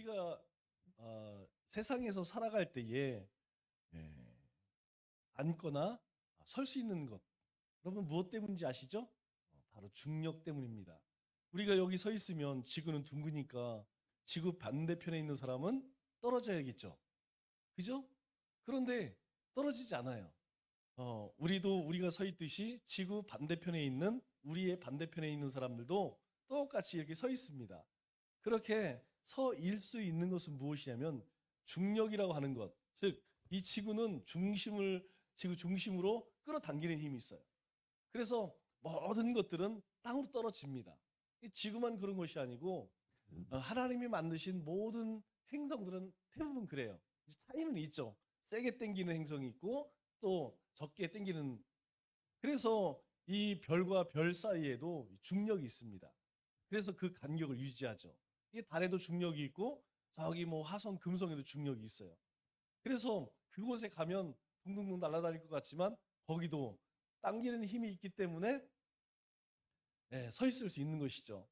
우리가 세상에서 살아갈 때에 앉거나 설 수 있는 것, 여러분 무엇 때문인지 아시죠? 바로 중력 때문입니다. 우리가 여기 서 있으면 지구는 둥그니까 지구 반대편에 있는 사람은 떨어져야겠죠. 그죠? 그런데 떨어지지 않아요. 우리가 서 있듯이 지구 반대편에 있는 우리의 반대편에 있는 사람들도 똑같이 이렇게 서 있습니다. 그렇게 서 있을 수 있는 것은 무엇이냐면 중력이라고 하는 것, 즉 이 지구는 지구 중심으로 끌어당기는 힘이 있어요. 그래서 모든 것들은 땅으로 떨어집니다. 이 지구만 그런 것이 아니고 하나님이 만드신 모든 행성들은 대부분 그래요. 차이는 있죠. 세게 당기는 행성이 있고 또 적게 당기는. 그래서 이 별과 별 사이에도 중력이 있습니다. 그래서 그 간격을 유지하죠. 이게 달에도 중력이 있고 저기 뭐 화성, 금성에도 중력이 있어요. 그래서 그곳에 가면 둥둥둥 날아다닐 것 같지만 거기도 당기는 힘이 있기 때문에 서 있을 수 있는 것이죠.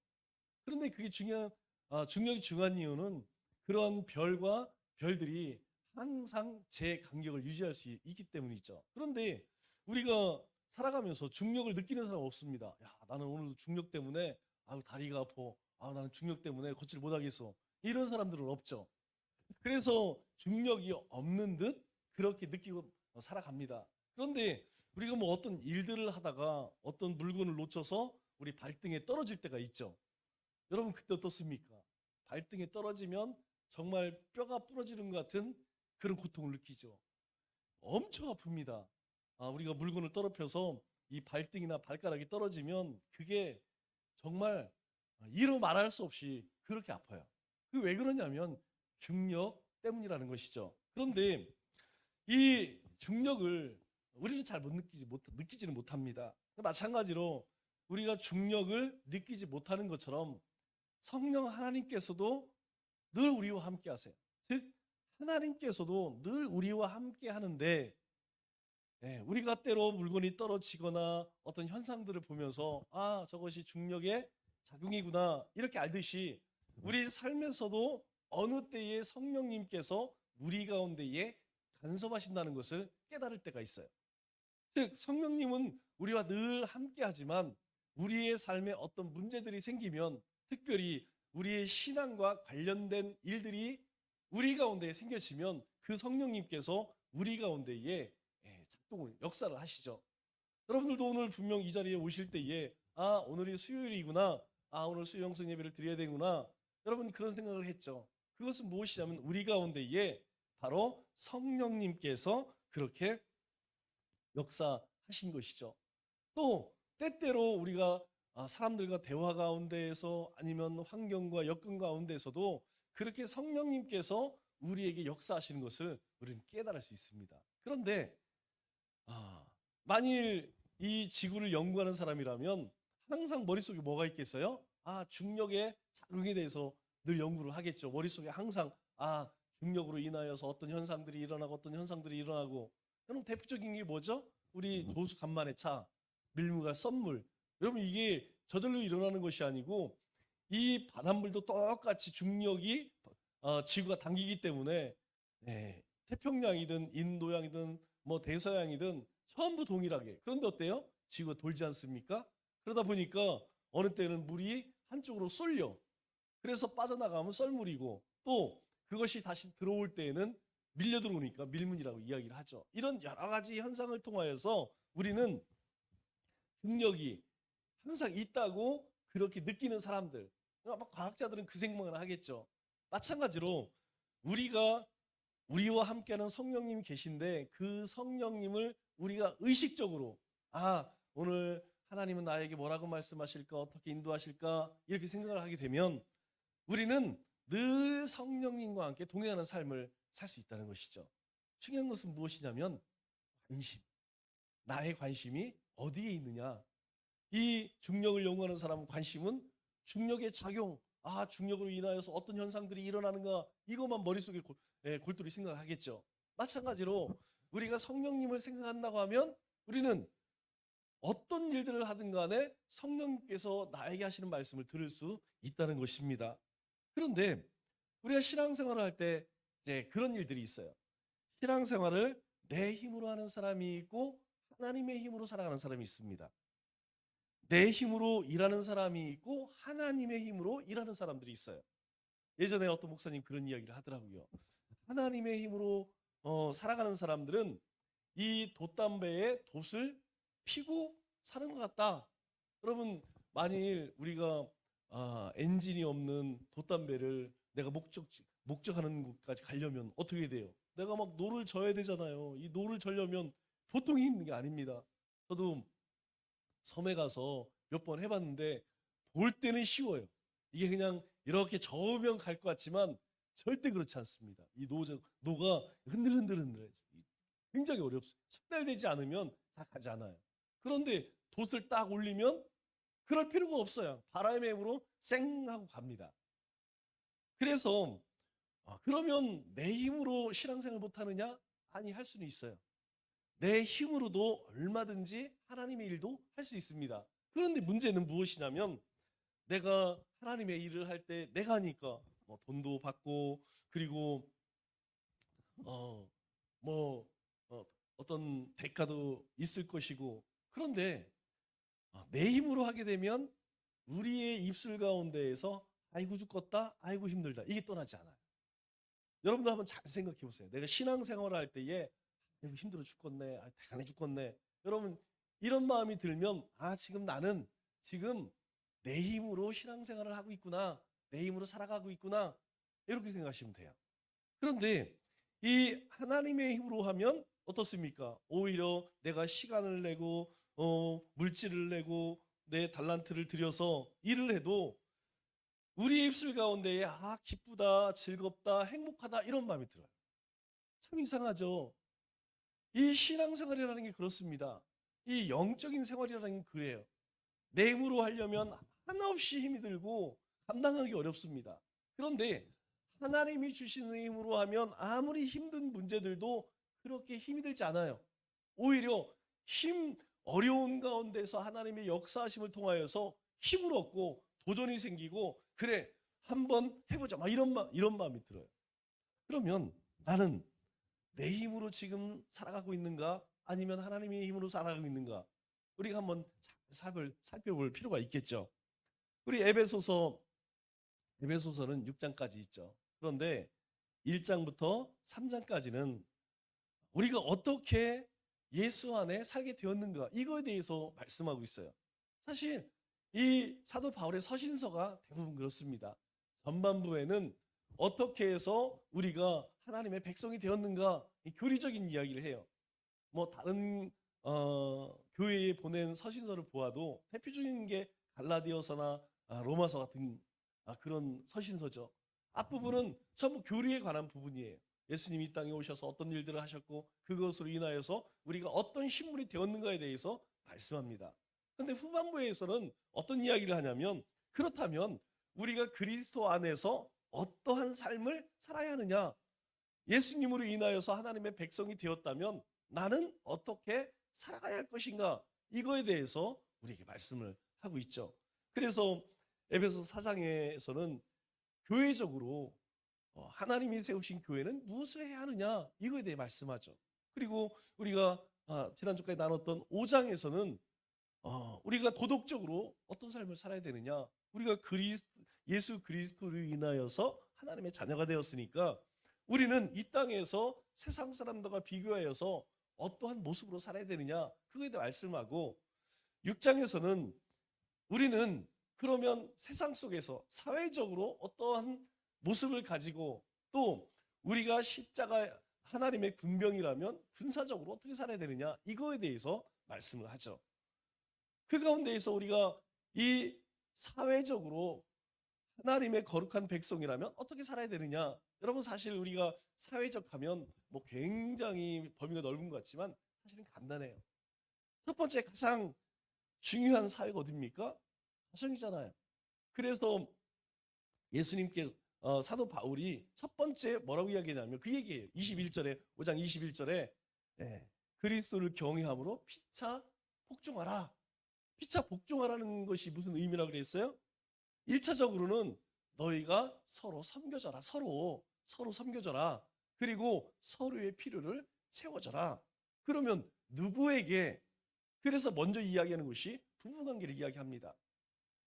그런데 그게 중력이 중요한 이유는 그런 별과 별들이 항상 제 간격을 유지할 수 있기 때문이죠. 그런데 우리가 살아가면서 중력을 느끼는 사람 없습니다. 야, 나는 오늘도 중력 때문에 다리가 아파. 나는 중력 때문에 걷지를 못하겠어. 이런 사람들은 없죠. 그래서 중력이 없는 듯 그렇게 느끼고 살아갑니다. 그런데 우리가 뭐 어떤 일들을 하다가 어떤 물건을 놓쳐서 우리 발등에 떨어질 때가 있죠. 여러분 그때 어떻습니까? 발등에 떨어지면 정말 뼈가 부러지는 것 같은 그런 고통을 느끼죠. 엄청 아픕니다. 우리가 물건을 떨어뜨려서 이 발등이나 발가락이 떨어지면 그게 정말 이루 말할 수 없이 그렇게 아파요. 그게 왜 그러냐면 중력 때문이라는 것이죠. 그런데 이 중력을 우리는 잘 느끼지는 못합니다. 마찬가지로 우리가 중력을 느끼지 못하는 것처럼 성령 하나님께서도 늘 우리와 함께 하세요. 즉 하나님께서도 늘 우리와 함께 하는데 우리가 때로 물건이 떨어지거나 어떤 현상들을 보면서 저것이 중력의 작용이구나 이렇게 알듯이 우리 삶에서도 어느 때에 성령님께서 우리 가운데에 간섭하신다는 것을 깨달을 때가 있어요. 즉 성령님은 우리와 늘 함께하지만 우리의 삶에 어떤 문제들이 생기면 특별히 우리의 신앙과 관련된 일들이 우리 가운데에 생겨지면 그 성령님께서 우리 가운데에 작동을 역사를 하시죠. 여러분들도 오늘 분명 이 자리에 오실 때에 오늘이 수요일이구나. 오늘 수요영성 예배를 드려야 되구나. 여러분 그런 생각을 했죠. 그것은 무엇이냐면 우리 가운데에 바로 성령님께서 그렇게 역사하신 것이죠. 또 때때로 우리가 사람들과 대화 가운데에서 아니면 환경과 여건 가운데에서도 그렇게 성령님께서 우리에게 역사하시는 것을 우리는 깨달을 수 있습니다. 그런데 만일 이 지구를 연구하는 사람이라면 항상 머릿속에 뭐가 있겠어요? 중력의 작용에 대해서 늘 연구를 하겠죠. 머릿속에 항상 중력으로 인하여서 어떤 현상들이 일어나고 어떤 현상들이 일어나고. 그럼 대표적인 게 뭐죠? 우리 조수 간만의 차, 밀물과 썸물. 여러분 이게 저절로 일어나는 것이 아니고 이 바닷물도 똑같이 중력이 지구가 당기기 때문에 태평양이든 인도양이든 뭐 대서양이든 전부 동일하게. 그런데 어때요? 지구가 돌지 않습니까? 그러다 보니까 어느 때는 물이 한쪽으로 쏠려. 그래서 빠져나가면 썰물이고 또 그것이 다시 들어올 때에는 밀려 들어오니까 밀문이라고 이야기를 하죠. 이런 여러 가지 현상을 통하여서 우리는 중력이 항상 있다고 그렇게 느끼는 사람들, 과학자들은 그 생각을 하겠죠. 마찬가지로 우리와 함께하는 성령님이 계신데 그 성령님을 우리가 의식적으로 오늘 하나님은 나에게 뭐라고 말씀하실까, 어떻게 인도하실까 이렇게 생각을 하게 되면 우리는 늘 성령님과 함께 동행하는 삶을 살 수 있다는 것이죠. 중요한 것은 무엇이냐면 관심. 나의 관심이 어디에 있느냐. 이 중력을 연구하는 사람은 관심은 중력의 작용, 중력으로 인하여서 어떤 현상들이 일어나는가 이것만 머릿속에 골똘히 생각을 하겠죠. 마찬가지로 우리가 성령님을 생각한다고 하면 우리는 어떤 일들을 하든 간에 성령님께서 나에게 하시는 말씀을 들을 수 있다는 것입니다. 그런데 우리가 신앙생활을 할 때 이제 그런 일들이 있어요. 신앙생활을 내 힘으로 하는 사람이 있고 하나님의 힘으로 살아가는 사람이 있습니다. 내 힘으로 일하는 사람이 있고 하나님의 힘으로 일하는 사람들이 있어요. 예전에 어떤 목사님 그런 이야기를 하더라고요. 하나님의 힘으로 살아가는 사람들은 이 돛담배에 돛을 피고 사는 것 같다. 여러분, 만일 우리가 엔진이 없는 돛담배를 내가 목적하는 곳까지 가려면 어떻게 돼요? 내가 막 노를 져야 되잖아요. 이 노를 저려면 보통 힘든 게 아닙니다. 저도 섬에 가서 몇 번 해봤는데 볼 때는 쉬워요. 이게 그냥 이렇게 저으면 갈 것 같지만 절대 그렇지 않습니다. 이 노가 흔들흔들흔들 굉장히 어렵습니다. 숙달되지 않으면 잘 가지 않아요. 그런데 돛을 딱 올리면 그럴 필요가 없어요. 바람의 힘으로 쌩 하고 갑니다. 그래서 그러면 내 힘으로 신앙생활 못하느냐? 아니, 할 수는 있어요. 내 힘으로도 얼마든지 하나님의 일도 할 수 있습니다. 그런데 문제는 무엇이냐면 내가 하나님의 일을 할 때 내가 하니까 뭐 돈도 받고 그리고 어, 뭐 어떤 대가도 있을 것이고 그런데 내 힘으로 하게 되면 우리의 입술 가운데에서 아이고 죽겠다, 아이고 힘들다 이게 떠나지 않아요. 여러분들 한번 잘 생각해 보세요. 내가 신앙생활을 할 때에 아이고 힘들어 죽겠네, 대단해 죽겠네. 여러분 이런 마음이 들면 지금 나는 지금 내 힘으로 신앙생활을 하고 있구나, 내 힘으로 살아가고 있구나 이렇게 생각하시면 돼요. 그런데 이 하나님의 힘으로 하면 어떻습니까? 오히려 내가 시간을 내고 물질을 내고 내 달란트를 들여서 일을 해도 우리 입술 가운데에 기쁘다, 즐겁다, 행복하다 이런 마음이 들어요. 참 이상하죠. 이 신앙생활이라는 게 그렇습니다. 이 영적인 생활이라는 게 그래요. 내 힘으로 하려면 한없이 힘이 들고 감당하기 어렵습니다. 그런데 하나님이 주시는 힘으로 하면 아무리 힘든 문제들도 그렇게 힘이 들지 않아요. 오히려 어려운 가운데서 하나님의 역사하심을 통하여서 힘을 얻고 도전이 생기고 그래 한번 해보자 막 이런 마음이 들어요. 그러면 나는 내 힘으로 지금 살아가고 있는가 아니면 하나님의 힘으로 살아가고 있는가 우리가 한번 살펴볼 필요가 있겠죠. 우리 에베소서는 6장까지 있죠. 그런데 1장부터 3장까지는 우리가 어떻게 예수 안에 살게 되었는가 이거에 대해서 말씀하고 있어요. 사실 이 사도 바울의 서신서가 대부분 그렇습니다. 전반부에는 어떻게 해서 우리가 하나님의 백성이 되었는가 교리적인 이야기를 해요. 뭐 다른 교회에 보낸 서신서를 보아도 대표적인 게 갈라디아서나 로마서 같은 그런 서신서죠. 앞부분은 전부 교리에 관한 부분이에요. 예수님이 이 땅에 오셔서 어떤 일들을 하셨고 그것으로 인하여서 우리가 어떤 신분이 되었는가에 대해서 말씀합니다. 그런데 후반부에서는 어떤 이야기를 하냐면 그렇다면 우리가 그리스도 안에서 어떠한 삶을 살아야 하느냐 예수님으로 인하여서 하나님의 백성이 되었다면 나는 어떻게 살아가야 할 것인가 이거에 대해서 우리에게 말씀을 하고 있죠. 그래서 에베소 4장에서는 교회적으로 하나님이 세우신 교회는 무엇을 해야 하느냐 이거에 대해 말씀하죠. 그리고 우리가 지난주까지 나눴던 5장에서는 우리가 도덕적으로 어떤 삶을 살아야 되느냐 우리가 예수 그리스도로 인하여서 하나님의 자녀가 되었으니까 우리는 이 땅에서 세상 사람들과 비교하여서 어떠한 모습으로 살아야 되느냐 그거에 대해 말씀하고 6장에서는 우리는 그러면 세상 속에서 사회적으로 어떠한 모습을 가지고 또 우리가 십자가 하나님의 군병이라면 군사적으로 어떻게 살아야 되느냐 이거에 대해서 말씀을 하죠. 그 가운데에서 우리가 이 사회적으로 하나님의 거룩한 백성이라면 어떻게 살아야 되느냐 여러분 사실 우리가 사회적 하면 뭐 굉장히 범위가 넓은 것 같지만 사실은 간단해요. 첫 번째 가장 중요한 사회가 어딥니까? 가정이잖아요. 그래서 예수님께 사도 바울이 첫 번째 뭐라고 이야기하냐면 그 얘기예요. 21절에 5장 21절에 그리스도를 경외함으로 피차 복종하라. 피차 복종하라는 것이 무슨 의미라고 그랬어요? 1차적으로는 너희가 서로 섬겨줘라. 서로 섬겨줘라. 그리고 서로의 필요를 채워줘라. 그러면 누구에게, 그래서 먼저 이야기하는 것이 부부관계를 이야기합니다.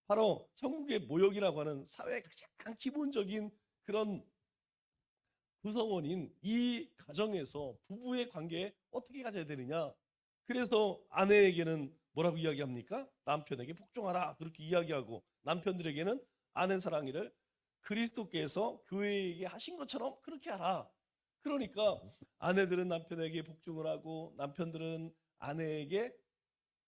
바로 천국의 모욕이라고 하는 사회의 가장 기본적인 그런 구성원인 이 가정에서 부부의 관계에 어떻게 가져야 되느냐. 그래서 아내에게는 뭐라고 이야기합니까? 남편에게 복종하라. 그렇게 이야기하고, 남편들에게는 아내 사랑이를 그리스도께서 교회에게 하신 것처럼 그렇게 하라. 그러니까 아내들은 남편에게 복종을 하고, 남편들은 아내에게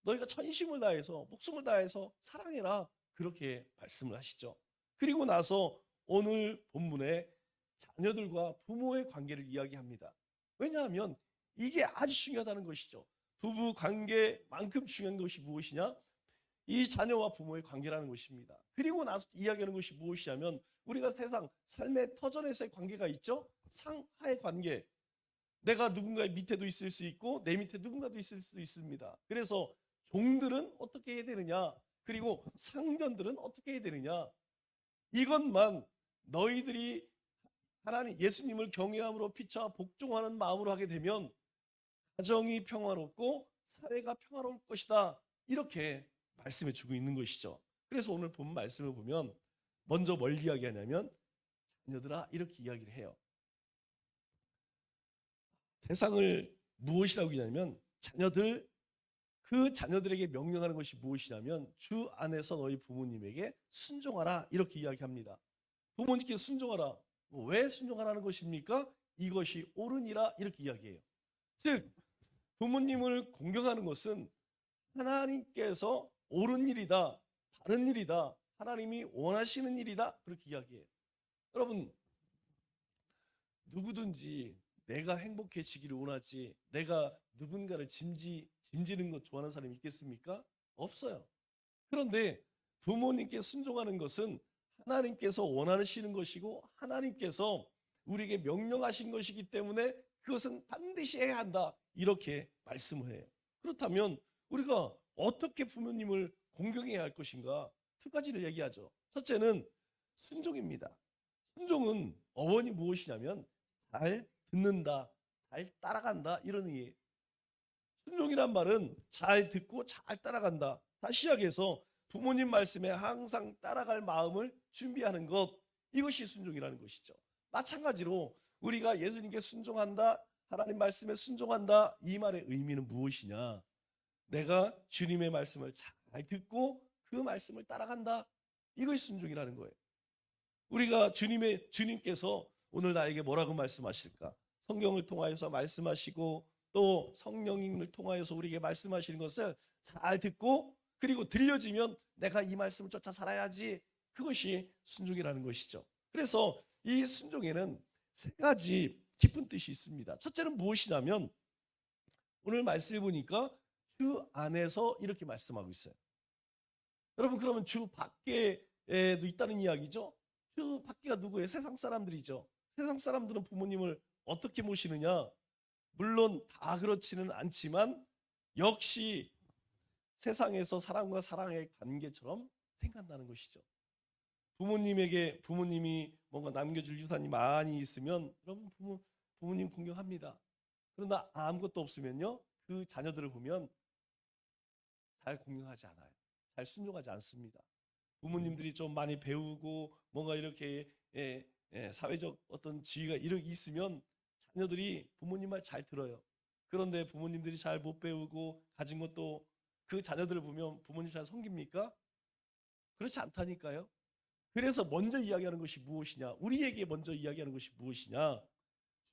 너희가 전심을 다해서 목숨을 다해서 사랑해라. 그렇게 말씀을 하시죠. 그리고 나서 오늘 본문에 자녀들과 부모의 관계를 이야기합니다. 왜냐하면 이게 아주 중요하다는 것이죠. 부부 관계만큼 중요한 것이 무엇이냐? 이 자녀와 부모의 관계라는 것입니다. 그리고 나서 이야기하는 것이 무엇이냐면, 우리가 세상 삶의 터전에서의 관계가 있죠. 상하의 관계. 내가 누군가의 밑에도 있을 수 있고 내 밑에 누군가도 있을 수 있습니다. 그래서 종들은 어떻게 해야 되느냐, 그리고 상견들은 어떻게 해야 되느냐, 이것만 너희들이 하나님 예수님을 경외함으로 피차 복종하는 마음으로 하게 되면 가정이 평화롭고 사회가 평화로울 것이다. 이렇게 말씀해 주고 있는 것이죠. 그래서 오늘 본 말씀을 보면 먼저 뭘 이야기하냐면, 자녀들아 이렇게 이야기를 해요. 대상을 무엇이라고 하냐면, 자녀들, 그 자녀들에게 명령하는 것이 무엇이냐면 주 안에서 너희 부모님에게 순종하라. 이렇게 이야기합니다. 부모님께 순종하라. 왜 순종하라는 것입니까? 이것이 옳으니라. 이렇게 이야기해요. 즉 부모님을 공경하는 것은 하나님께서 옳은 일이다, 바른 일이다, 하나님이 원하시는 일이다. 그렇게 이야기해요. 여러분, 누구든지 내가 행복해지기를 원하지, 내가 누군가를 짐지는 것 좋아하는 사람이 있겠습니까? 없어요. 그런데 부모님께 순종하는 것은 하나님께서 원하시는 것이고 하나님께서 우리에게 명령하신 것이기 때문에 그것은 반드시 해야 한다. 이렇게 말씀을 해요. 그렇다면 우리가 어떻게 부모님을 공경해야 할 것인가? 두 가지를 얘기하죠. 첫째는 순종입니다. 순종은 어원이 무엇이냐면 잘 듣는다, 잘 따라간다, 이런 의미예요. 순종이란 말은 잘 듣고 잘 따라간다. 다시 이야기해서 부모님 말씀에 항상 따라갈 마음을 준비하는 것, 이것이 순종이라는 것이죠. 마찬가지로 우리가 예수님께 순종한다, 하나님 말씀에 순종한다, 이 말의 의미는 무엇이냐? 내가 주님의 말씀을 잘 듣고 그 말씀을 따라간다. 이것이 순종이라는 거예요. 우리가 주님께서 오늘 나에게 뭐라고 말씀하실까? 성경을 통하여서 말씀하시고 또 성령님을 통하여서 우리에게 말씀하시는 것을 잘 듣고, 그리고 들려지면 내가 이 말씀을 쫓아 살아야지. 그것이 순종이라는 것이죠. 그래서 이 순종에는 세 가지 깊은 뜻이 있습니다. 첫째는 무엇이냐면, 오늘 말씀을 보니까 주 안에서 이렇게 말씀하고 있어요. 여러분, 그러면 주 밖에도 있다는 이야기죠. 주 밖에가 누구예요? 세상 사람들이죠. 세상 사람들은 부모님을 어떻게 모시느냐? 물론 다 그렇지는 않지만 역시 세상에서 사람과 사랑의 관계처럼 생각한다는 것이죠. 부모님이 뭔가 남겨줄 유산이 많이 있으면 여러분 부모님 공경합니다. 그러나 아무것도 없으면요, 그 자녀들을 보면 잘 공경하지 않아요. 잘 순종하지 않습니다. 부모님들이 좀 많이 배우고 뭔가 이렇게 사회적 어떤 지위가 이렇게 있으면 자녀들이 부모님 말 잘 들어요. 그런데 부모님들이 잘 못 배우고 가진 것도, 그 자녀들을 보면 부모님 잘 섬깁니까? 그렇지 않다니까요. 그래서 먼저 이야기하는 것이 무엇이냐? 우리에게 먼저 이야기하는 것이 무엇이냐?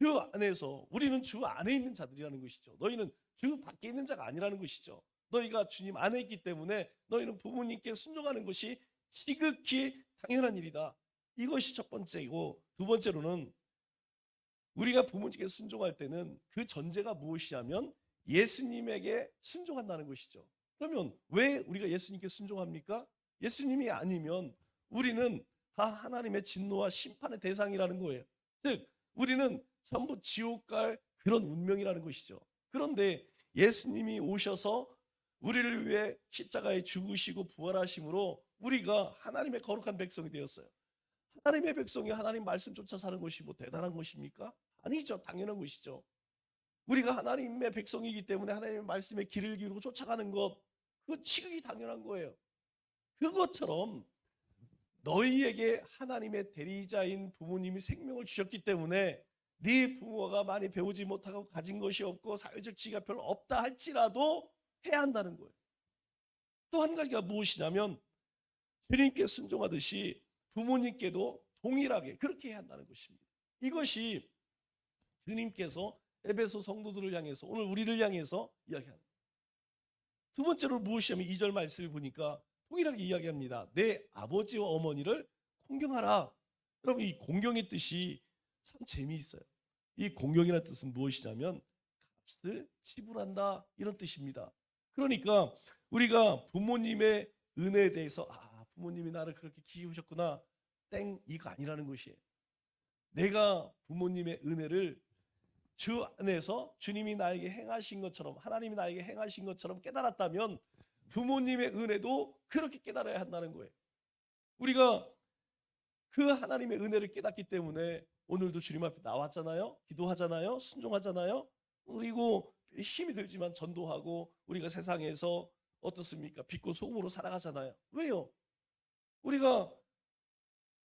주 안에서, 우리는 주 안에 있는 자들이라는 것이죠. 너희는 주 밖에 있는 자가 아니라는 것이죠. 너희가 주님 안에 있기 때문에 너희는 부모님께 순종하는 것이 지극히 당연한 일이다. 이것이 첫 번째이고, 두 번째로는 우리가 부모님께 순종할 때는 그 전제가 무엇이냐면 예수님에게 순종한다는 것이죠. 그러면 왜 우리가 예수님께 순종합니까? 예수님이 아니면 우리는 다 하나님의 진노와 심판의 대상이라는 거예요. 즉 우리는 전부 지옥 갈 그런 운명이라는 것이죠. 그런데 예수님이 오셔서 우리를 위해 십자가에 죽으시고 부활하심으로 우리가 하나님의 거룩한 백성이 되었어요. 하나님의 백성이 하나님 말씀 쫓아 사는 것이 뭐 대단한 것입니까? 아니죠. 당연한 것이죠. 우리가 하나님의 백성이기 때문에 하나님의 말씀에 귀를 기울이고 쫓아가는 것, 그거 지극히 당연한 거예요. 그것처럼 너희에게 하나님의 대리자인 부모님이 생명을 주셨기 때문에 네 부모가 많이 배우지 못하고 가진 것이 없고 사회적 지위가 별로 없다 할지라도 해야 한다는 거예요. 또 한 가지가 무엇이냐면 주님께 순종하듯이 부모님께도 동일하게 그렇게 해야 한다는 것입니다. 이것이 주님께서 에베소 성도들을 향해서 오늘 우리를 향해서 이야기합니다. 두 번째로 무엇이냐면 2절 말씀을 보니까 동일하게 이야기합니다. 내 아버지와 어머니를 공경하라. 여러분 이 공경의 뜻이 참 재미있어요. 이 공경이라는 뜻은 무엇이냐면 값을 지불한다 이런 뜻입니다. 그러니까 우리가 부모님의 은혜에 대해서 부모님이 나를 그렇게 키우셨구나 땡 이거 아니라는 것이에요. 내가 부모님의 은혜를 주 안에서 주님이 나에게 행하신 것처럼 하나님이 나에게 행하신 것처럼 깨달았다면 부모님의 은혜도 그렇게 깨달아야 한다는 거예요. 우리가 그 하나님의 은혜를 깨닫기 때문에 오늘도 주님 앞에 나왔잖아요. 기도하잖아요. 순종하잖아요. 그리고 힘이 들지만 전도하고 우리가 세상에서 어떻습니까? 빛과 소금으로 살아가잖아요. 왜요? 우리가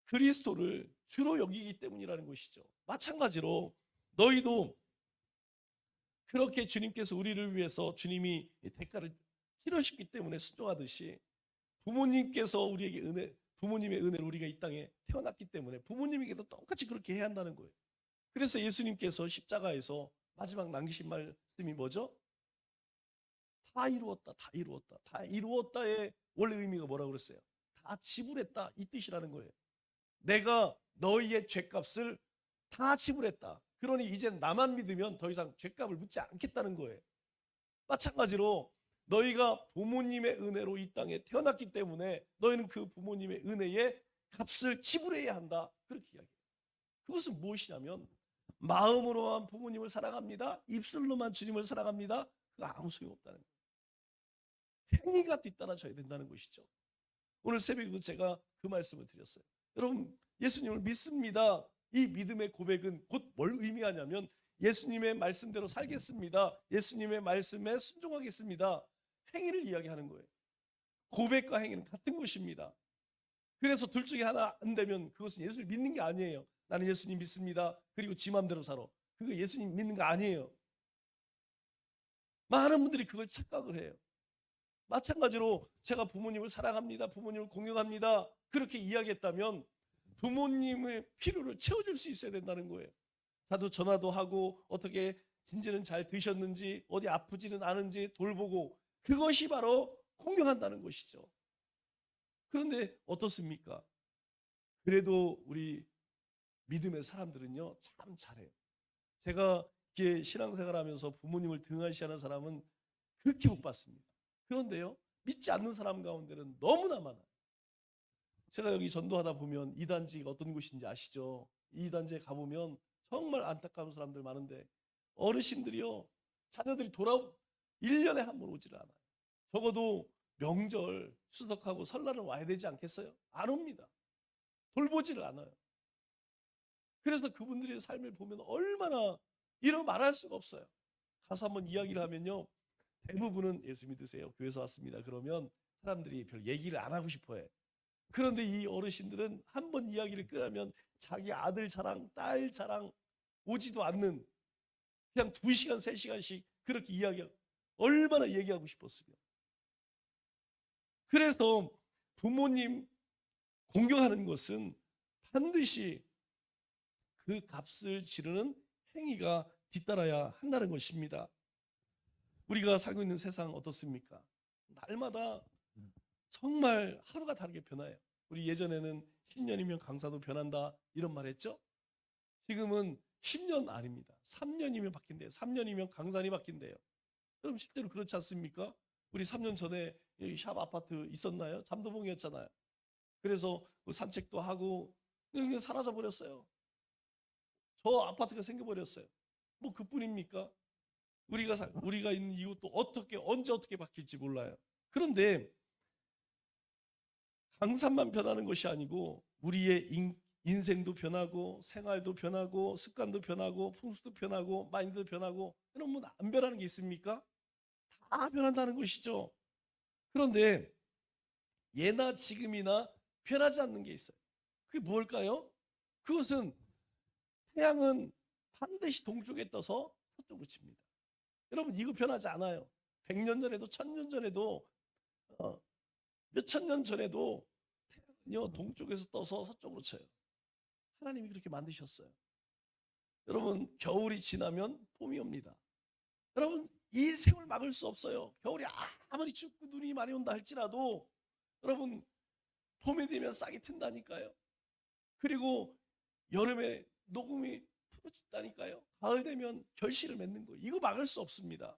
그리스도를 주로 여기기 때문이라는 것이죠. 마찬가지로 너희도 그렇게 주님께서 우리를 위해서 주님이 대가를 치르셨기 때문에 순종하듯이 부모님께서 우리에게 부모님의 은혜로 우리가 이 땅에 태어났기 때문에 부모님에게도 똑같이 그렇게 해야 한다는 거예요. 그래서 예수님께서 십자가에서 마지막 남기신 말씀이 뭐죠? 다 이루었다, 다 이루었다, 다 이루었다의 원래 의미가 뭐라고 그랬어요? 다 지불했다 이 뜻이라는 거예요. 내가 너희의 죄값을 다 지불했다. 그러니 이제 나만 믿으면 더 이상 죄값을 묻지 않겠다는 거예요. 마찬가지로 너희가 부모님의 은혜로 이 땅에 태어났기 때문에 너희는 그 부모님의 은혜의 값을 지불해야 한다. 그렇게 이야기해요. 그것은 무엇이냐면 마음으로만 부모님을 사랑합니다. 입술로만 주님을 사랑합니다. 그거 아무 소용없다는 거예요. 행위가 뒤따라져야 된다는 것이죠. 오늘 새벽에도 제가 그 말씀을 드렸어요. 여러분 예수님을 믿습니다. 이 믿음의 고백은 곧 뭘 의미하냐면 예수님의 말씀대로 살겠습니다. 예수님의 말씀에 순종하겠습니다. 행위를 이야기하는 거예요. 고백과 행위는 같은 것입니다. 그래서 둘 중에 하나 안 되면 그것은 예수를 믿는 게 아니에요. 나는 예수님 믿습니다. 그리고 지 맘대로 살아. 그거 예수님 믿는 거 아니에요. 많은 분들이 그걸 착각을 해요. 마찬가지로 제가 부모님을 사랑합니다. 부모님을 공경합니다. 그렇게 이야기했다면 부모님의 필요를 채워줄 수 있어야 된다는 거예요. 자도 전화도 하고 어떻게 진지는 잘 드셨는지 어디 아프지는 않은지 돌보고 그것이 바로 공경한다는 것이죠. 그런데 어떻습니까? 그래도 우리 믿음의 사람들은요 참 잘해요. 제가 이렇게 신앙생활하면서 부모님을 등한시하는 사람은 극히 못 봤습니다. 그런데요 믿지 않는 사람 가운데는 너무나 많아요. 제가 여기 전도하다 보면 이단지가 어떤 곳인지 아시죠? 이 단지에 가보면 정말 안타까운 사람들 많은데 어르신들이요 자녀들이 1년에 한 번 오지를 않아요. 적어도 명절 추석하고 설날은 와야 되지 않겠어요? 안 옵니다. 돌보지를 않아요. 그래서 그분들의 삶을 보면 얼마나 이런 말할 수가 없어요. 가서 한번 이야기를 하면요 대부분은 예수 믿으세요 교회에서 왔습니다 그러면 사람들이 별 얘기를 안 하고 싶어 해. 그런데 이 어르신들은 한번 이야기를 끝나면 자기 아들 자랑, 딸 자랑 오지도 않는 그냥 2시간, 3시간씩 그렇게 이야기하고 얼마나 얘기하고 싶었으면. 그래서 부모님 공경하는 것은 반드시 그 값을 치르는 행위가 뒤따라야 한다는 것입니다. 우리가 살고 있는 세상 어떻습니까? 날마다 정말 하루가 다르게 변해요. 우리 예전에는 10년이면 강사도 변한다 이런 말 했죠? 지금은 10년 아닙니다. 3년이면 바뀐대요. 3년이면 강산이 바뀐대요. 그럼 실제로 그렇지 않습니까? 우리 3년 전에 여기 샵 아파트 있었나요? 잠도봉이었잖아요. 그래서 산책도 하고 그냥 사라져 버렸어요. 저 아파트가 생겨버렸어요. 뭐 그뿐입니까? 우리가 있는 이곳도 언제 어떻게 바뀔지 몰라요. 그런데 강산만 변하는 것이 아니고 우리의 인생도 변하고 생활도 변하고 습관도 변하고 풍수도 변하고 마인드도 변하고 여러분 안 변하는 게 있습니까? 다 변한다는 것이죠. 그런데 예나 지금이나 변하지 않는 게 있어요. 그게 무엇일까요? 그것은 태양은 반드시 동쪽에 떠서 서쪽으로 칩니다. 여러분 이거 변하지 않아요. 100년 전에도 1000년 전에도 몇천 년 전에도 태양은요 동쪽에서 떠서 서쪽으로 쳐요. 하나님이 그렇게 만드셨어요. 여러분 겨울이 지나면 봄이 옵니다. 여러분 이 생을 막을 수 없어요. 겨울이 아무리 춥고 눈이 많이 온다 할지라도 여러분 봄이 되면 싹이 튼다니까요. 그리고 여름에 녹음이 풀어진다니까요. 가을 되면 결실을 맺는 거예요. 이거 막을 수 없습니다.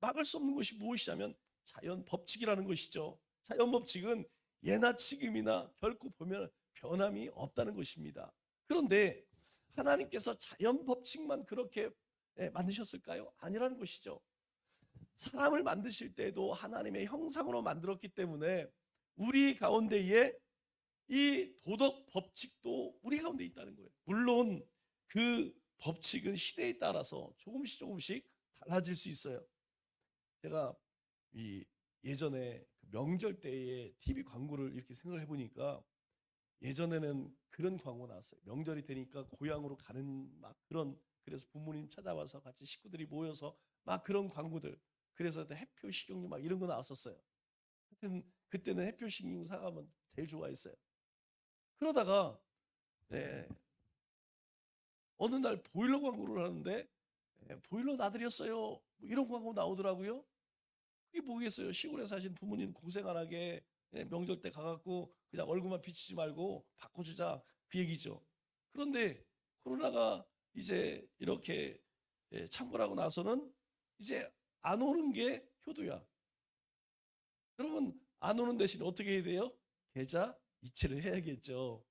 막을 수 없는 것이 무엇이냐면 자연 법칙이라는 것이죠. 자연 법칙은 예나 지금이나 결코 보면 변함이 없다는 것입니다. 그런데 하나님께서 자연 법칙만 그렇게 만드셨을까요? 아니라는 것이죠. 사람을 만드실 때도 하나님의 형상으로 만들었기 때문에 우리 가운데에 이 도덕 법칙도 우리 가운데 있다는 거예요. 물론 그 법칙은 시대에 따라서 조금씩 달라질 수 있어요. 제가 예전에 명절 때에 TV 광고를 이렇게 생각을 해보니까 예전에는 그런 광고 나왔어요. 명절이 되니까 고향으로 가는 막 그런, 그래서 부모님 찾아와서 같이 식구들이 모여서 막 그런 광고들, 그래서 해표 식용유 막 이런 거 나왔었어요. 하여튼 그때는 해표 식용유 사가면 제일 좋아했어요. 그러다가 어느 날 보일러 광고를 하는데 보일러 놔드렸어요 뭐 이런 광고 나오더라고요. 그게 뭐겠어요. 시골에 사신 부모님 고생 안 하게 명절 때 가갖고 그냥 얼굴만 비치지 말고 바꿔주자 그 얘기죠. 그런데 코로나가 이제 이렇게 창궐하고 나서는 이제 안 오는 게 효도야. 여러분 안 오는 대신 어떻게 해야 돼요? 계좌 이체를 해야겠죠.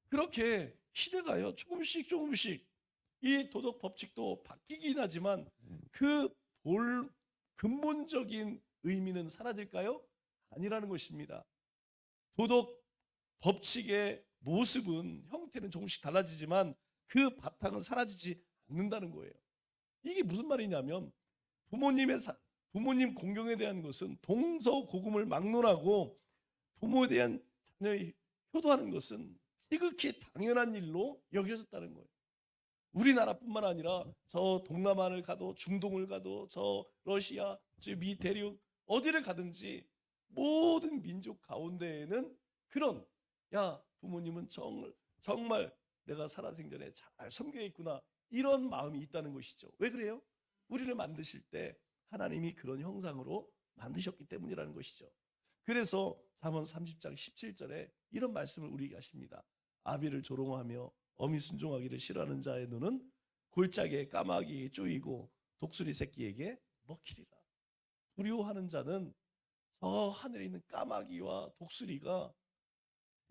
그렇게 시대가요 조금씩 이 도덕 법칙도 바뀌긴 하지만 그 근본적인 의미는 사라질까요? 아니라는 것입니다. 도덕 법칙의 모습은 형태는 조금씩 달라지지만 그 바탕은 사라지지 않는다는 거예요. 이게 무슨 말이냐면 부모님 공경에 대한 것은 동서고금을 막론하고 부모에 대한 자녀의 효도하는 것은 지극히 당연한 일로 여겨졌다는 거예요. 우리나라뿐만 아니라 저 동남아를 가도 중동을 가도 저 러시아, 저 미 대륙 어디를 가든지 모든 민족 가운데에는 그런 부모님은 정말 내가 살아생전에 잘 섬겨있구나 이런 마음이 있다는 것이죠. 왜 그래요? 우리를 만드실 때 하나님이 그런 형상으로 만드셨기 때문이라는 것이죠. 그래서 잠언 30장 17절에 이런 말씀을 우리에게 하십니다. 아비를 조롱하며 어미 순종하기를 싫어하는 자의 눈은 골짜기에 까마귀에 쪼이고 독수리 새끼에게 먹히리라. 두려워하는 자는 저 하늘에 있는 까마귀와 독수리가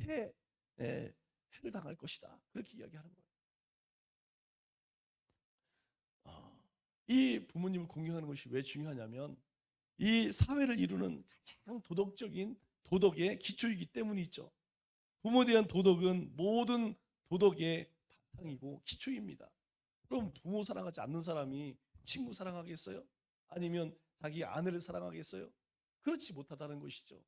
해를 당할 것이다. 그렇게 이야기하는 거예요. 이 부모님을 공경하는 것이 왜 중요하냐면 이 사회를 이루는 가장 도덕적인 도덕의 기초이기 때문이죠. 부모에 대한 도덕은 모든 도덕의 바탕이고 기초입니다. 그럼 부모 사랑하지 않는 사람이 친구 사랑하겠어요? 아니면 자기 아내를 사랑하겠어요? 그렇지 못하다는 것이죠.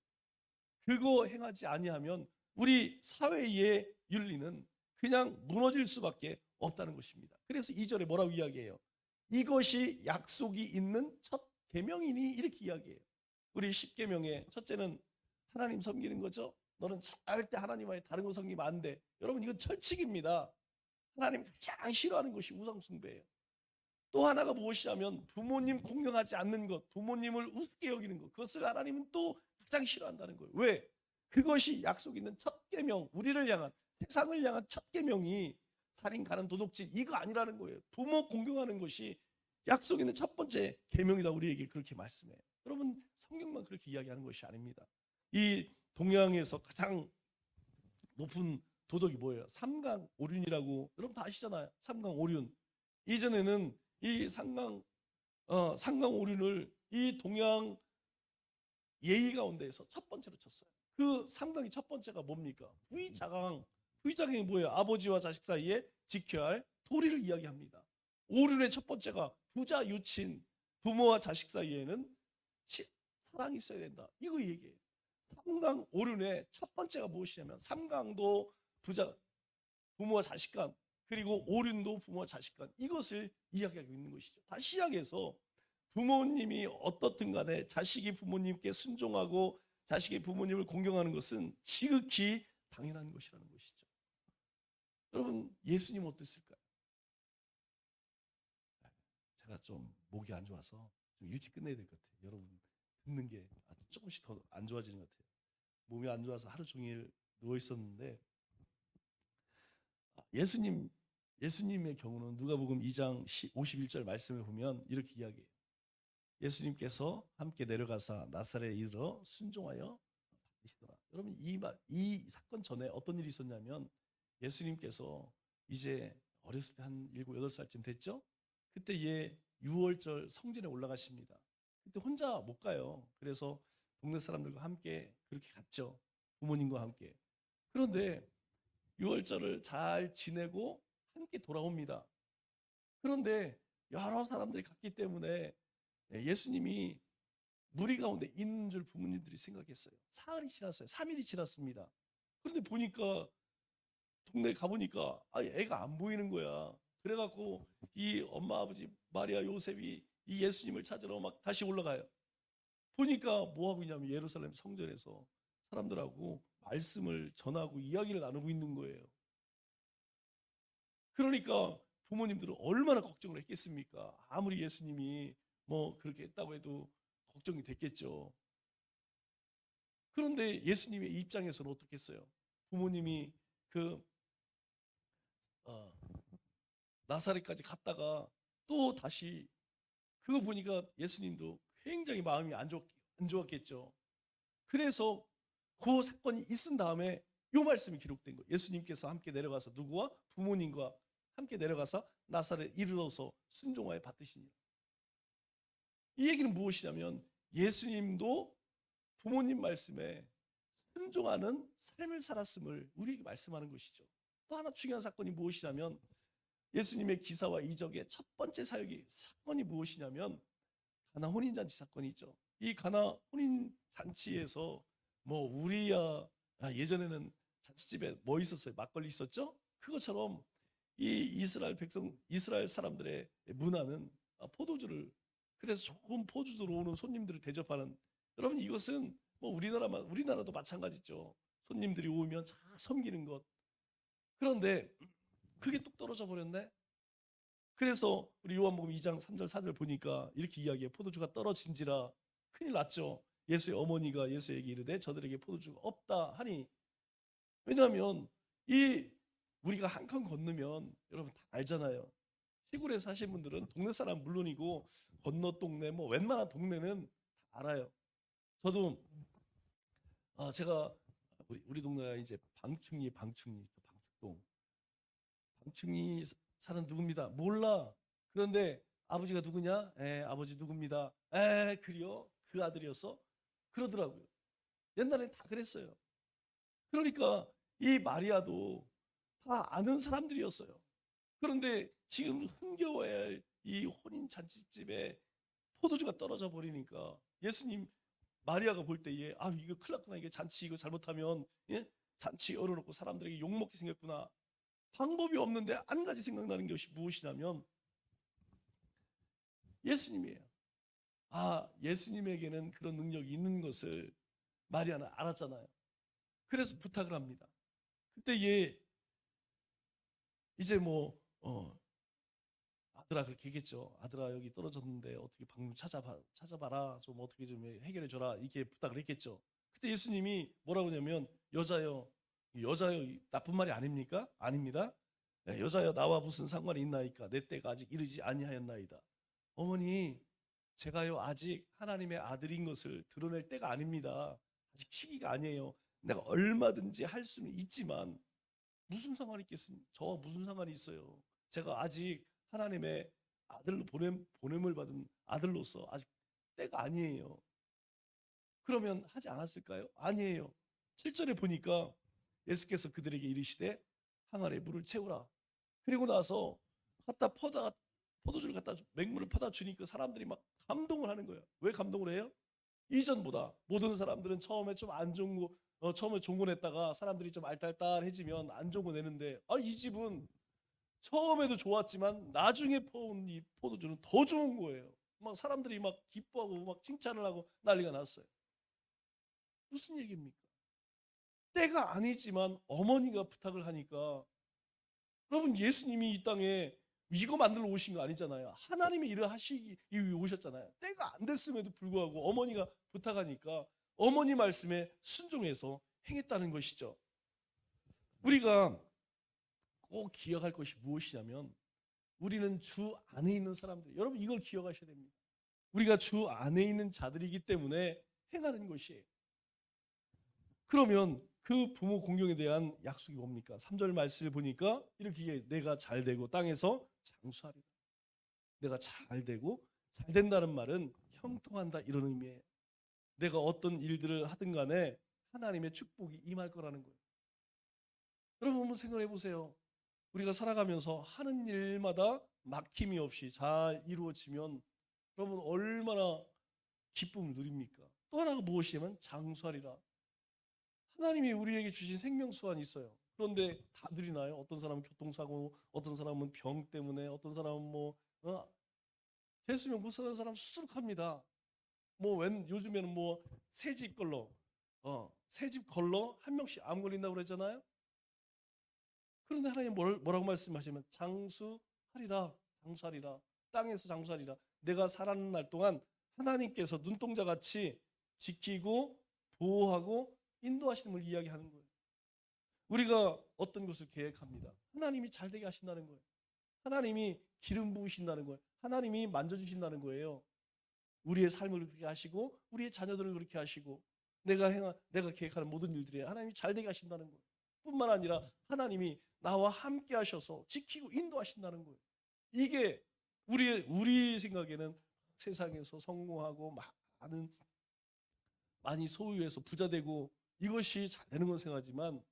그거 행하지 아니하면 우리 사회의 윤리는 그냥 무너질 수밖에 없다는 것입니다. 그래서 2절에 뭐라고 이야기해요? 이것이 약속이 있는 첫 계명이니 이렇게 이야기해요. 우리 10계명의 첫째는 하나님 섬기는 거죠. 너는 절대 하나님과의 다른 거 섬기면 안 돼. 여러분 이건 철칙입니다. 하나님 가장 싫어하는 것이 우상숭배예요. 또 하나가 무엇이냐면 부모님 공경하지 않는 것, 부모님을 우습게 여기는 것, 그것을 하나님은 또 가장 싫어한다는 거예요. 왜? 그것이 약속 있는 첫 계명, 우리를 향한, 세상을 향한 첫 계명이 살인, 가늠, 도둑질 이거 아니라는 거예요. 부모 공경하는 것이 약속 있는 첫 번째 계명이다. 우리에게 그렇게 말씀해요. 여러분 성경만 그렇게 이야기하는 것이 아닙니다. 이 동양에서 가장 높은 도덕이 뭐예요? 삼강오륜이라고 여러분 다 아시잖아요. 삼강오륜. 이전에는 이 삼강오륜을 이 동양 예의 가운데에서 첫 번째로 쳤어요. 그 삼강이 첫 번째가 뭡니까? 부의자강, 부의장행이 뭐예요? 아버지와 자식 사이에 지켜야 할 도리를 이야기합니다. 오륜의 첫 번째가 부자 유친, 부모와 자식 사이에는 사랑이 있어야 된다. 이거 얘기해요. 삼강 오륜의 첫 번째가 무엇이냐면 삼강도 부자, 부모와 자식 간, 그리고 오륜도 부모와 자식 간, 이것을 이야기하고 있는 것이죠. 다시 이야기해서 부모님이 어떻든 간에 자식이 부모님께 순종하고 자식이 부모님을 공경하는 것은 지극히 당연한 것이라는 것이죠. 여러분, 예수님 어땠을까요? 제가 좀 목이 안 좋아서 좀 일찍 끝내야 될 것 같아요. 여러분 듣는 게 조금씩 더 안 좋아지는 것 같아요. 몸이 안 좋아서 하루 종일 누워 있었는데, 예수님의 경우는 누가복음 2장 51절 말씀을 보면 이렇게 이야기해요. 예수님께서 함께 내려가사 나사렛에 이르러 순종하여 받으시더라. 여러분, 이 사건 전에 어떤 일이 있었냐면, 예수님께서 이제 어렸을 때 한 7, 8살쯤 됐죠? 그때 유월절 성전에 올라가십니다. 그때 혼자 못 가요. 그래서 동네 사람들과 함께 그렇게 갔죠. 부모님과 함께. 그런데 유월절을 잘 지내고 함께 돌아옵니다. 그런데 여러 사람들이 갔기 때문에 예수님이 무리 가운데 있는 줄 부모님들이 생각했어요. 사흘이 지났어요. 3일이 지났습니다. 그런데 보니까 동네 가보니까 애가 안 보이는 거야. 그래갖고 이 엄마 아버지 마리아 요셉이 이 예수님을 찾으러 막 다시 올라가요. 보니까 뭐 하고 있냐면 예루살렘 성전에서 사람들하고 말씀을 전하고 이야기를 나누고 있는 거예요. 그러니까 부모님들은 얼마나 걱정을 했겠습니까? 아무리 예수님이 뭐 그렇게 했다고 해도 걱정이 됐겠죠. 그런데 예수님의 입장에서는 어떻게 했어요? 부모님이 그 어, 나사렛까지 갔다가 또 다시 그거 보니까 예수님도 굉장히 마음이 안 좋았겠죠. 그래서 그 사건이 있은 다음에 요 말씀이 기록된 거예요. 예수님께서 함께 내려가서 누구와? 부모님과 함께 내려가서 나사렛 이르러서 순종하여 받으시니라. 이 얘기는 무엇이냐면 예수님도 부모님 말씀에 순종하는 삶을 살았음을 우리에게 말씀하는 것이죠. 또 하나 중요한 사건이 무엇이냐면 예수님의 기사와 이적의 첫 번째 사건이 무엇이냐면 가나 혼인잔치 사건이죠. 이 가나 혼인잔치에서 뭐 우리야 예전에는 잔치집에 뭐 있었어요? 막걸리 있었죠? 그것처럼 이 이스라엘 사람들의 문화는 포도주를, 그래서 좋은 포도주로 오는 손님들을 대접하는, 여러분 이것은 뭐 우리나라도 마찬가지죠. 손님들이 오면 잘 섬기는 것. 그런데 그게 뚝 떨어져 버렸네. 그래서 우리 요한복음 2장 3절 4절 보니까 이렇게 이야기해요. 포도주가 떨어진지라 큰일 났죠. 예수의 어머니가 예수에게 이르되 저들에게 포도주가 없다 하니, 왜냐하면 이 우리가 한 칸 건너면 여러분 다 알잖아요. 시골에 사신 분들은 동네 사람 물론이고 건너 동네 뭐 웬만한 동네는 다 알아요. 저도 제가 우리 동네가 이제 방충동 방충이 사는 누굽니다. 몰라. 그런데 아버지가 누구냐? 아버지 누굽니다. 그래요? 그 아들이었어? 그러더라고요. 옛날엔 다 그랬어요. 그러니까 이 마리아도 다 아는 사람들이었어요. 그런데 지금 흥겨워야 할 이 혼인 잔치집에 포도주가 떨어져 버리니까 예수님 마리아가 볼 때에 이거 큰일 났구나. 이게 잔치 이거 잘못하면 잔치 열어놓고 사람들에게 욕먹게 생겼구나. 방법이 없는데 한 가지 생각나는 것이 무엇이냐면 예수님이에요. 예수님에게는 그런 능력이 있는 것을 마리아는 알았잖아요. 그래서 부탁을 합니다. 그때 이제 아들아 그렇게 얘기했죠. 아들아 여기 떨어졌는데 어떻게 방법 찾아봐라. 좀 어떻게 좀 해결해 줘라. 이렇게 부탁을 했겠죠. 그때 예수님이 뭐라고 하냐면 여자여 나쁜 말이 아닙니까? 아닙니다. 여자여 나와 무슨 상관이 있나이까? 내 때가 아직 이르지 아니하였나이다. 어머니 제가요 아직 하나님의 아들인 것을 드러낼 때가 아닙니다. 아직 시기가 아니에요. 내가 얼마든지 할 수는 있지만 무슨 상관이 있겠습니까? 저와 무슨 상관이 있어요. 제가 아직 하나님의 아들로 보냄을 받은 아들로서 아직 때가 아니에요. 그러면 하지 않았을까요? 아니에요. 7절에 보니까 예수께서 그들에게 이르시되 항아리에 물을 채우라. 그리고 나서 포도주를 갖다 맹물을 퍼다 주니까 사람들이 막 감동을 하는 거예요. 왜 감동을 해요? 이전보다 모든 사람들은 처음에 좀 안 좋은 거 처음에 좋은 거 냈다가 사람들이 좀 알딸딸해지면 안 좋은 거 내는데 이 집은 처음에도 좋았지만 나중에 퍼온 이 포도주는 더 좋은 거예요. 막 사람들이 막 기뻐하고 막 칭찬을 하고 난리가 났어요. 무슨 얘기입니까? 때가 아니지만 어머니가 부탁을 하니까 여러분 예수님이 이 땅에 이거 만들러 오신 거 아니잖아요. 하나님이 일을 하시기 위해 오셨잖아요. 때가 안 됐음에도 불구하고 어머니가 부탁하니까 어머니 말씀에 순종해서 행했다는 것이죠. 우리가 꼭 기억할 것이 무엇이냐면 우리는 주 안에 있는 사람들. 여러분 이걸 기억하셔야 됩니다. 우리가 주 안에 있는 자들이기 때문에 행하는 것이에요. 그러면 그 부모 공경에 대한 약속이 뭡니까? 3절 말씀을 보니까 이렇게 내가 잘 되고 땅에서 장수하리라. 내가 잘 되고 잘 된다는 말은 형통한다 이런 의미예요. 내가 어떤 일들을 하든 간에 하나님의 축복이 임할 거라는 거예요. 여러분 한번 생각해 보세요. 우리가 살아가면서 하는 일마다 막힘이 없이 잘 이루어지면 여러분 얼마나 기쁨을 누립니까? 또 하나가 무엇이냐면 장수하리라. 하나님이 우리에게 주신 생명수완이 있어요. 그런데 다 누리나요? 어떤 사람은 교통사고, 어떤 사람은 병 때문에, 어떤 사람은 재수면 못 사는 사람 수두룩합니다. 요즘에는 새집 걸러, 새집 걸러 한 명씩 암 걸린다고 그러잖아요. 그런데 하나님 뭐라고 말씀하시면 장수하리라, 장수하리라, 땅에서 장수하리라. 내가 살아있는 날 동안 하나님께서 눈동자 같이 지키고 보호하고 인도하시는 걸 이야기하는 거예요. 우리가 어떤 것을 계획합니다. 하나님이 잘 되게 하신다는 거예요. 하나님이 기름 부으신다는 거예요. 하나님이 만져주신다는 거예요. 우리의 삶을 그렇게 하시고 우리의 자녀들을 그렇게 하시고 내가 계획하는 모든 일들에 하나님이 잘 되게 하신다는 거예요. 뿐만 아니라 하나님이 나와 함께 하셔서 지키고 인도하신다는 거예요. 이게 우리 생각에는 세상에서 성공하고 많이 소유해서 부자 되고 이것이 잘 되는 건 생각하지만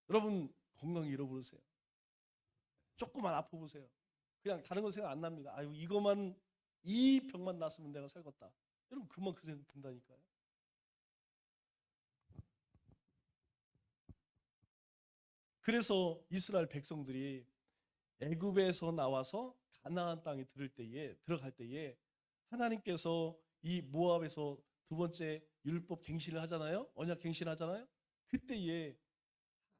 여러분 건강 잃어버리세요. 조금만 아파보세요. 그냥 다른 거 생각 안 납니다. 아유 이 병만 났으면 내가 살겠다. 여러분 그만 그 생각 든다니까요. 그래서 이스라엘 백성들이 애굽에서 나와서 가나안 땅에 들어갈 때에 하나님께서 이 모압에서 두 번째 율법 갱신을 하잖아요. 언약 갱신을 하잖아요. 그때에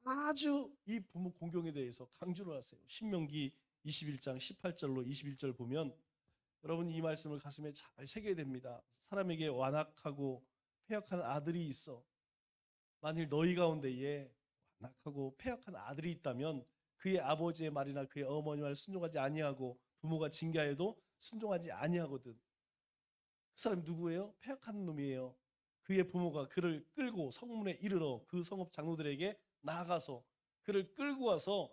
아주 이 부모 공경에 대해서 강조를 하세요. 신명기 21장 18절로 21절 보면 여러분 이 말씀을 가슴에 잘 새겨야 됩니다. 사람에게 완악하고 패역한 아들이 있어. 만일 너희 가운데에 완악하고 패역한 아들이 있다면 그의 아버지의 말이나 그의 어머니 말 순종하지 아니하고 부모가 징계하여도 순종하지 아니하거든. 그 사람이 누구예요? 패역한 놈이에요. 그의 부모가 그를 끌고 성문에 이르러 그 성읍 장로들에게 나아가서 그를 끌고 와서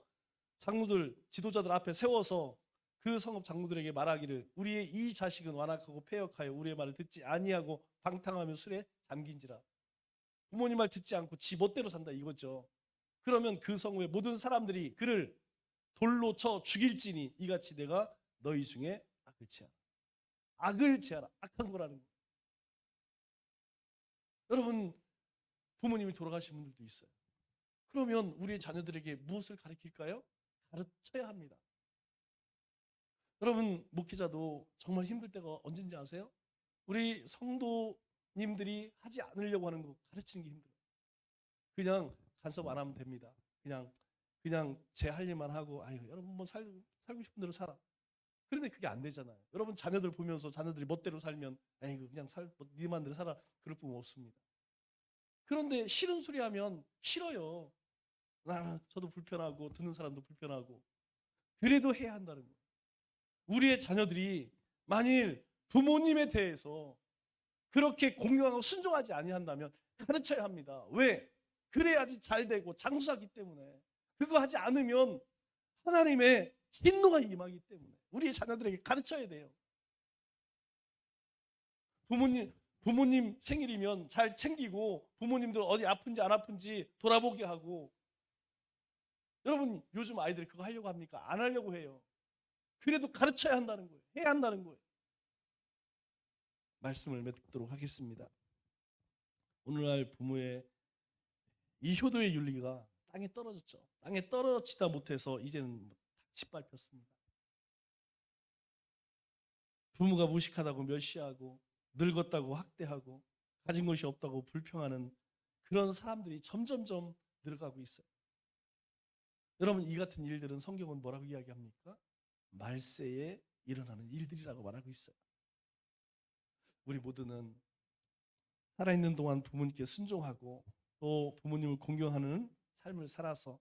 장로들 지도자들 앞에 세워서 그 성읍 장로들에게 말하기를 우리의 이 자식은 완악하고 패역하여 우리의 말을 듣지 아니하고 방탕하며 술에 잠긴지라. 부모님 말 듣지 않고 지 멋대로 산다 이거죠. 그러면 그 성읍의 모든 사람들이 그를 돌로 쳐 죽일지니 이같이 내가 너희 중에 악을 취하라. 악을 취하라. 악한 거라는 거예요. 여러분 부모님이 돌아가신 분들도 있어요. 그러면 우리의 자녀들에게 무엇을 가르칠까요? 가르쳐야 합니다. 여러분 목회자도 정말 힘들 때가 언제인지 아세요? 우리 성도님들이 하지 않으려고 하는 거 가르치는 게 힘들어요. 그냥 간섭 안 하면 됩니다. 그냥 제 할 일만 하고 여러분 살고 싶은 대로 살아. 그런데 그게 안 되잖아요. 여러분 자녀들 보면서 자녀들이 멋대로 살면 그냥 네 맘대로 살아 그럴 뿐 없습니다. 그런데 싫은 소리 하면 싫어요. 저도 불편하고 듣는 사람도 불편하고 그래도 해야 한다는 거예요. 우리의 자녀들이 만일 부모님에 대해서 그렇게 공경하고 순종하지 아니한다면 가르쳐야 합니다. 왜? 그래야지 잘 되고 장수하기 때문에. 그거 하지 않으면 하나님의 진노가 임하기 때문에 우리의 자녀들에게 가르쳐야 돼요. 부모님 생일이면 잘 챙기고 부모님들 어디 아픈지 안 아픈지 돌아보게 하고 여러분 요즘 아이들이 그거 하려고 합니까? 안 하려고 해요. 그래도 가르쳐야 한다는 거예요. 해야 한다는 거예요. 말씀을 맺도록 하겠습니다. 오늘날 부모의 이 효도의 윤리가 땅에 떨어졌죠. 땅에 떨어지다 못해서 이제는 짓밟혔습니다. 부모가 무식하다고 멸시하고 늙었다고 학대하고 가진 것이 없다고 불평하는 그런 사람들이 점점점 늘어가고 있어요. 여러분 이 같은 일들은 성경은 뭐라고 이야기합니까? 말세에 일어나는 일들이라고 말하고 있어요. 우리 모두는 살아있는 동안 부모님께 순종하고 또 부모님을 공경하는 삶을 살아서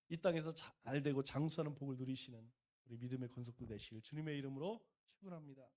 이 땅에서 잘 되고 장수하는 복을 누리시는 우리 믿음의 권속들 되시길 주님의 이름으로 축원합니다.